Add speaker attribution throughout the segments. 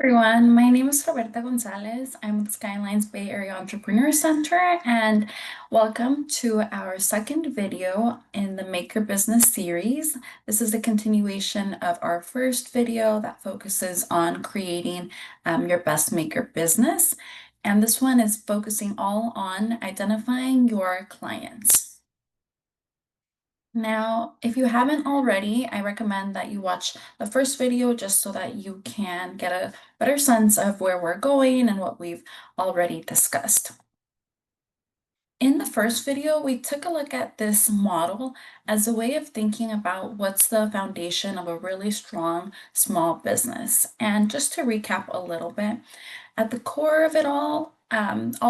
Speaker 1: Everyone, my name is Roberta Gonzalez. I'm with Skylines Bay Area Entrepreneur Center, and welcome to our second video in the Maker Business series. This is a continuation of our first video that focuses on creating your best maker business. And this one is focusing all on identifying your clients. Now, if you haven't already, I recommend that you watch the first video just so that you can get a better sense of where we're going and what we've already discussed. In the first video, we took a look at this model as a way of thinking about what's the foundation of a really strong small business. And just to recap a little bit, at the core of it all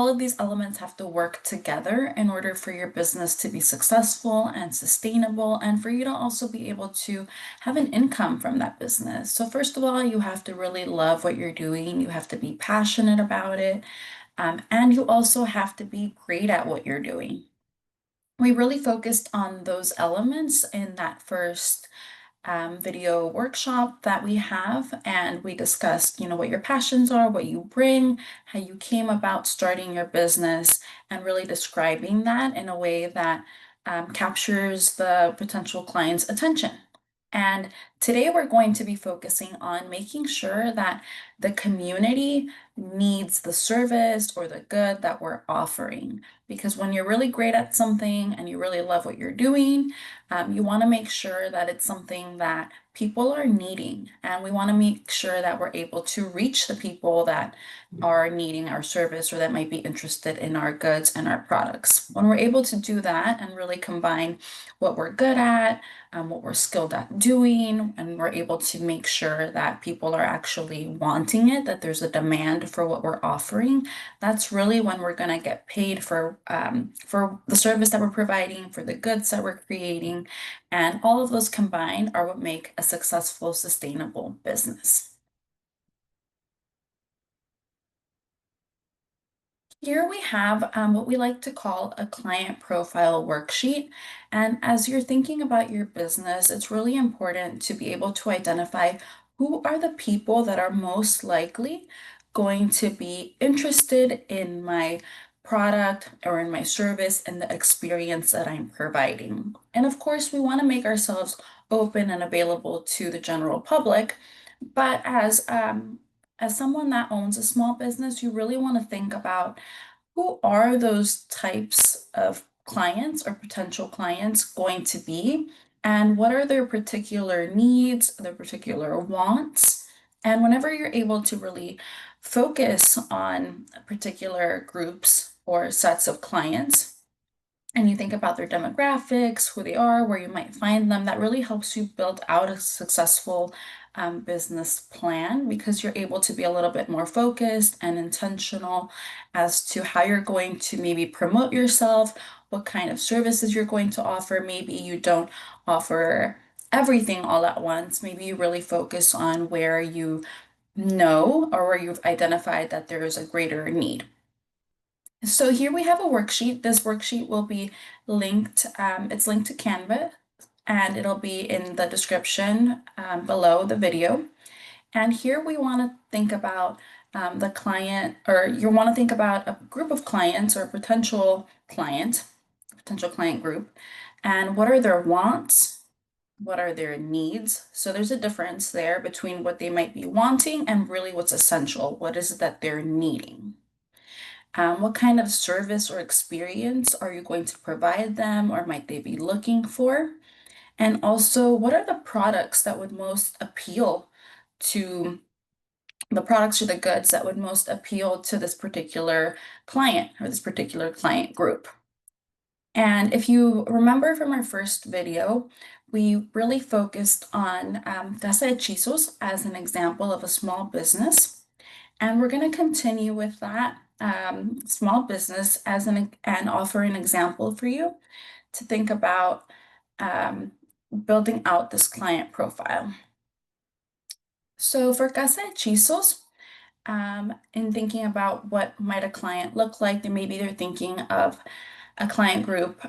Speaker 1: of these elements have to work together in order for your business to be successful and sustainable, and for you to also be able to have an income from that business. So, first of all, you have to really love what you're doing, you have to be passionate about it, and you also have to be great at what you're doing. We really focused on those elements in that first video workshop that we have, and we discussed, what your passions are, what you bring, how you came about starting your business, and really describing that in a way that captures the potential client's attention. And today we're going to be focusing on making sure that the community needs the service or the good that we're offering. Because when you're really great at something and you really love what you're doing, you want to make sure that it's something that people are needing. And we want to make sure that we're able to reach the people that are needing our service or that might be interested in our goods and our products. When we're able to do that and really combine what we're good at, what we're skilled at doing, and we're able to make sure that people are actually wanting it, that there's a demand for what we're offering, that's really when we're going to get paid for the service that we're providing, for the goods that we're creating, and all of those combined are what make a successful, sustainable business. Here we have what we like to call a client profile worksheet. And as you're thinking about your business, it's really important to be able to identify who are the people that are most likely going to be interested in my product or in my service and the experience that I'm providing. And of course, we want to make ourselves open and available to the general public, but as someone that owns a small business, you really want to think about who are those types of clients or potential clients going to be, and what are their particular needs, their particular wants. And whenever you're able to really focus on particular groups or sets of clients, and you think about their demographics, who they are, where you might find them, that really helps you build out a successful business plan, because you're able to be a little bit more focused and intentional as to how you're going to maybe promote yourself, what kind of services you're going to offer. Maybe you don't offer everything all at once. Maybe you really focus on where you know or where you've identified that there is a greater need. So here we have a worksheet. This worksheet will be linked, it's linked to Canva, and it'll be in the description below the video. And here we want to think about the client, or you want to think about a group of clients or potential client group, and what are their wants, what are their needs. So there's a difference there between what they might be wanting and really what's essential. What is it that they're needing? What kind of service or experience are you going to provide them or might they be looking for? And also, what are the products that would most appeal to the products or the goods that would most appeal to this particular client or this particular client group? And if you remember from our first video, we really focused on Casa Hechizos as an example of a small business. And we're going to continue with that small business and offer an example for you to think about um, building out this client profile. So for Casa de Chisos, in thinking about what might a client look like, then maybe they're thinking of a client group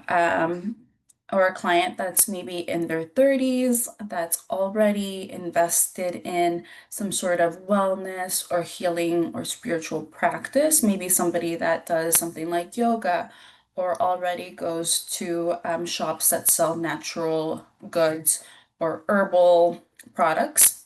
Speaker 1: or a client that's maybe in their 30s that's already invested in some sort of wellness or healing or spiritual practice, maybe somebody that does something like yoga or already goes to shops that sell natural goods or herbal products.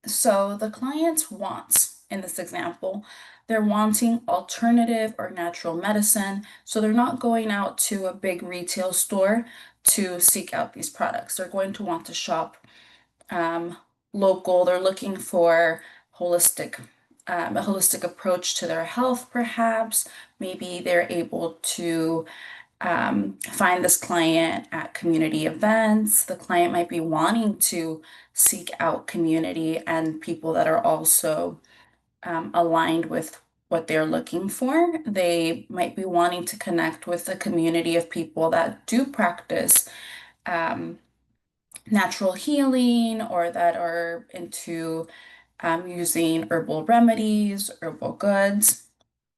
Speaker 1: So the client's wants in this example, they're wanting alternative or natural medicine. So they're not going out to a big retail store to seek out these products. They're going to want to shop um, local. They're looking for holistic, a holistic approach to their health, perhaps. Maybe they're able to find this client at community events. The client might be wanting to seek out community and people that are also aligned with what they're looking for. They might be wanting to connect with a community of people that do practice um, natural healing or that are into using herbal remedies, herbal goods.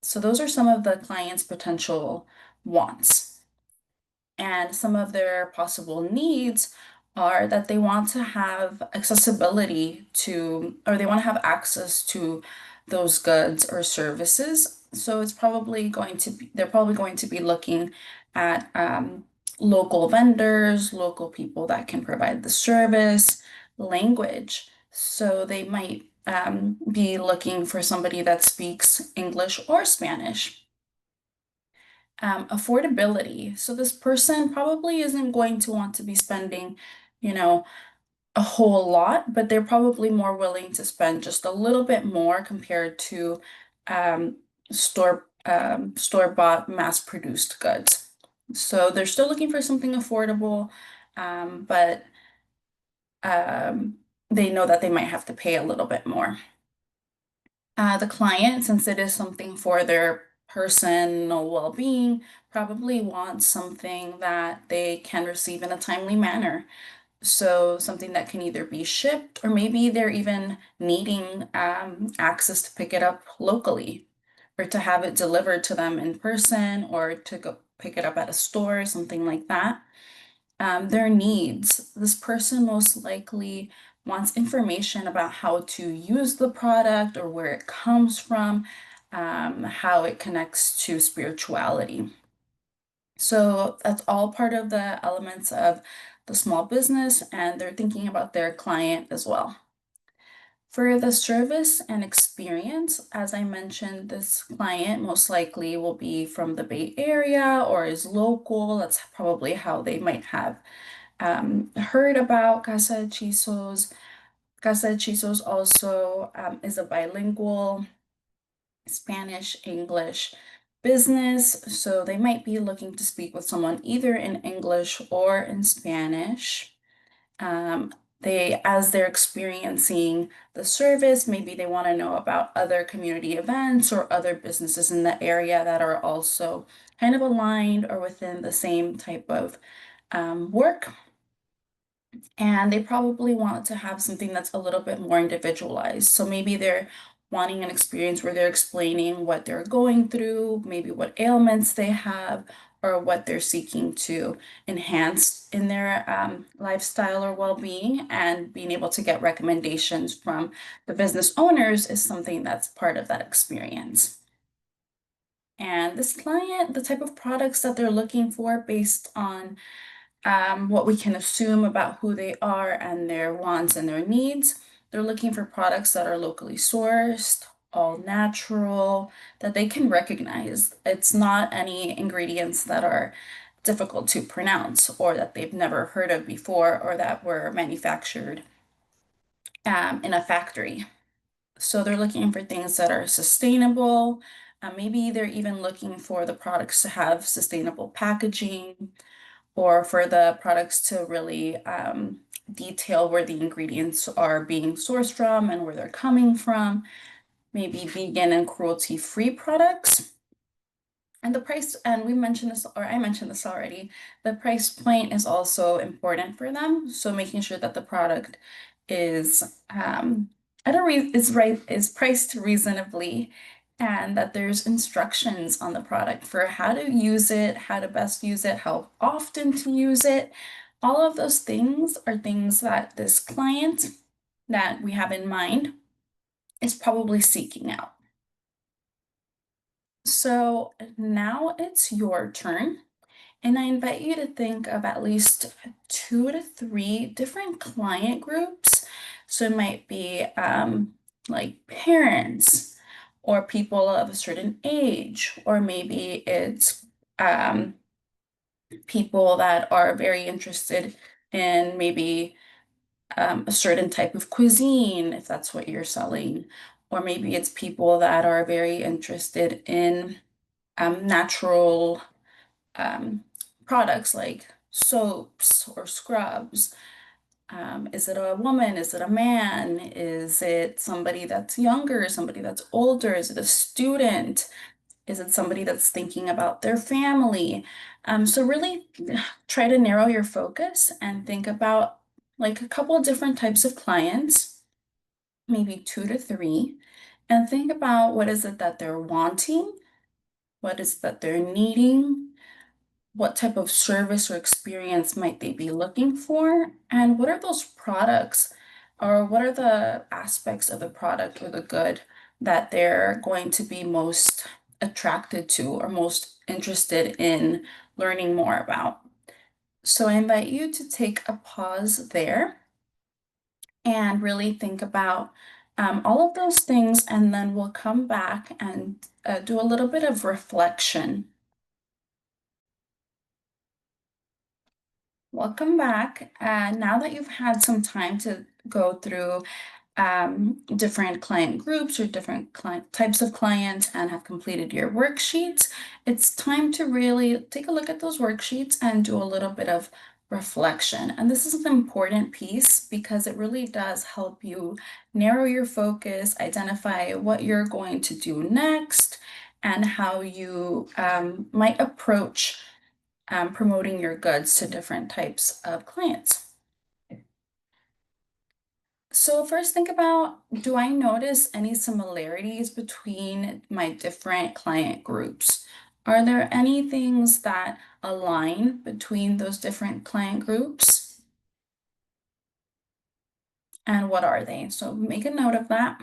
Speaker 1: So those are some of the client's potential wants. And some of their possible needs are that they want to have accessibility to, or they want to have access to those goods or services. So it's probably going to be, they're probably going to be looking at local vendors, local people that can provide the service, language. So they might be looking for somebody that speaks English or Spanish. Affordability. So this person probably isn't going to want to be spending, you know, a whole lot, but they're probably more willing to spend just a little bit more compared to um, store-bought, mass-produced goods. So they're still looking for something affordable, but um, they know that they might have to pay a little bit more. The client, since it is something for their personal well-being, probably wants something that they can receive in a timely manner. So something that can either be shipped or maybe they're even needing access to pick it up locally or to have it delivered to them in person or to go pick it up at a store, something like that. Their needs. This person most likely wants information about how to use the product or where it comes from, how it connects to spirituality. So that's all part of the elements of the small business, and they're thinking about their client as well. For the service and experience, as I mentioned, this client most likely will be from the Bay Area or is local. That's probably how they might have heard about Casa de Chisos. Casa de Chisos also is a bilingual Spanish, English business. So they might be looking to speak with someone either in English or in Spanish. Um, as they're experiencing the service, maybe they want to know about other community events or other businesses in the area that are also kind of aligned or within the same type of work. And they probably want to have something that's a little bit more individualized. So maybe they're wanting an experience where they're explaining what they're going through, maybe what ailments they have, or what they're seeking to enhance in their lifestyle or well-being. And being able to get recommendations from the business owners is something that's part of that experience. And this client, the type of products that they're looking for based on what we can assume about who they are and their wants and their needs. They're looking for products that are locally sourced, all natural, that they can recognize. It's not any ingredients that are difficult to pronounce or that they've never heard of before or that were manufactured in a factory. So they're looking for things that are sustainable. Maybe they're even looking for the products to have sustainable packaging or for the products to really detail where the ingredients are being sourced from and where they're coming from, maybe vegan and cruelty-free products. And the price, and we mentioned this, or I mentioned this already, the price point is also important for them. So making sure that the product is at a is priced reasonably and that there's instructions on the product for how to use it, how to best use it, how often to use it. All of those things are things that this client that we have in mind is probably seeking out. So now it's your turn, and I invite you to think of at least 2 to 3 different client groups. So it might be like parents or people of a certain age, or maybe it's um, people that are very interested in maybe a certain type of cuisine, if that's what you're selling, or maybe it's people that are very interested in natural um, products like soaps or scrubs. Is it a woman? Is it a man? Is it somebody that's younger? Somebody that's older? Is it a student? Is it somebody that's thinking about their family? So really try to narrow your focus and think about like a couple of different types of clients, maybe 2 to 3, and think about what is it that they're wanting, what is it that they're needing, what type of service or experience might they be looking for, and what are those products or what are the aspects of the product or the good that they're going to be most attracted to or most interested in learning more about. So I invite you to take a pause there and really think about all of those things, and then we'll come back and do a little bit of reflection. Welcome back. Now that you've had some time to go through different client groups or different client types of clients and have completed your worksheets, it's time to really take a look at those worksheets and do a little bit of reflection. And this is an important piece because it really does help you narrow your focus, identify what you're going to do next, and how you might approach promoting your goods to different types of clients. So first think about, do I notice any similarities between my different client groups? Are there any things that align between those different client groups? And what are they? So make a note of that.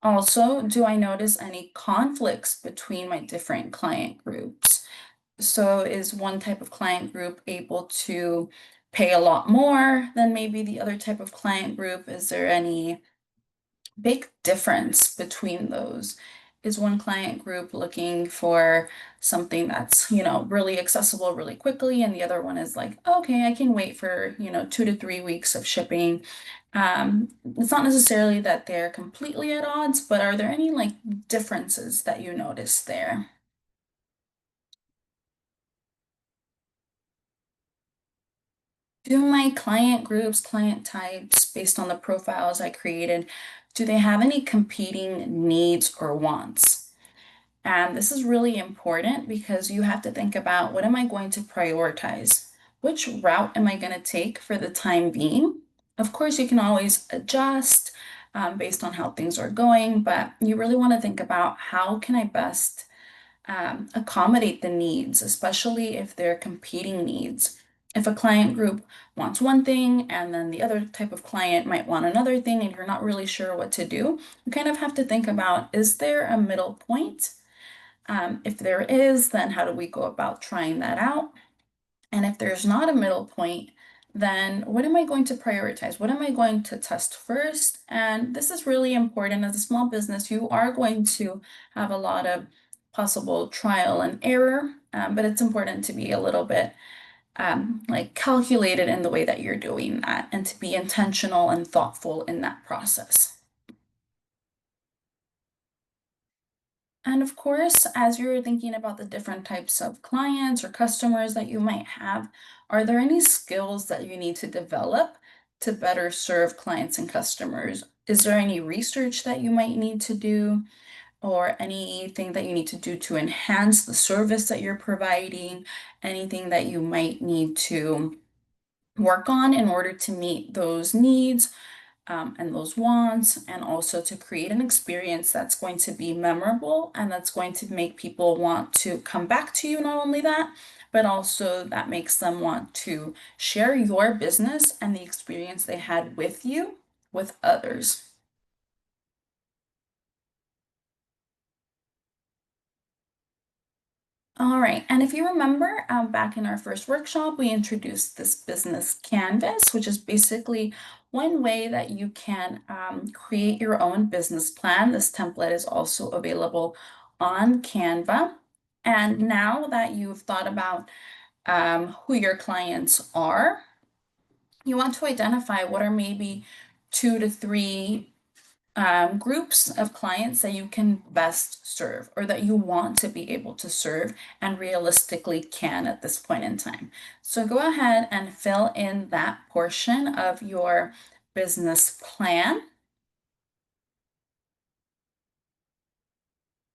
Speaker 1: Also, do I notice any conflicts between my different client groups? So is one type of client group able to pay a lot more than maybe the other type of client group? Is there any big difference between those? Is one client group looking for something that's, really accessible really quickly, and the other one is like, okay, I can wait for, 2 to 3 weeks of shipping. It's not necessarily that they're completely at odds, but are there any like differences that you notice there? Do my client groups, client types, based on the profiles I created, do they have any competing needs or wants? And this is really important because you have to think about, what am I going to prioritize? Which route am I going to take for the time being? Of course, you can always adjust based on how things are going, but you really want to think about, how can I best accommodate the needs, especially if they're competing needs. If a client group wants one thing and then the other type of client might want another thing and you're not really sure what to do, you kind of have to think about, is there a middle point? If there is, then how do we go about trying that out? And if there's not a middle point, then what am I going to prioritize? What am I going to test first? And this is really important. As a small business, you are going to have a lot of possible trial and error, but it's important to be a little bit like calculated in the way that you're doing that, and to be intentional and thoughtful in that process. And of course, as you're thinking about the different types of clients or customers that you might have, are there any skills that you need to develop to better serve clients and customers? Is there any research that you might need to do, or anything that you need to do to enhance the service that you're providing? Anything that you might need to work on in order to meet those needs? and those wants, and also to create an experience that's going to be memorable and that's going to make people want to come back to you. Not only that, but also that makes them want to share your business and the experience they had with you with others. All right, and if you remember, back in our first workshop, we introduced this business canvas, which is basically one way that you can create your own business plan. This template is also available on Canva. And now that you've thought about who your clients are, you want to identify what are maybe 2 to 3 groups of clients that you can best serve or that you want to be able to serve and realistically can at this point in time. So go ahead and fill in that portion of your business plan.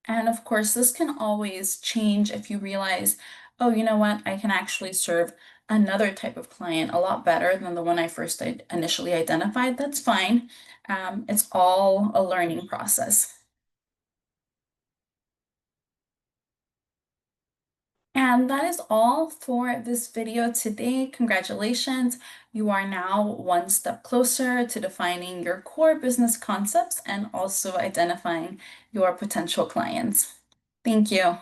Speaker 1: And of course, this can always change if you realize, oh, you know what, I can actually serve another type of client a lot better than the one I first initially identified. That's fine. It's all a learning process. And that is all for this video today. Congratulations. You are now one step closer to defining your core business concepts and also identifying your potential clients. Thank you.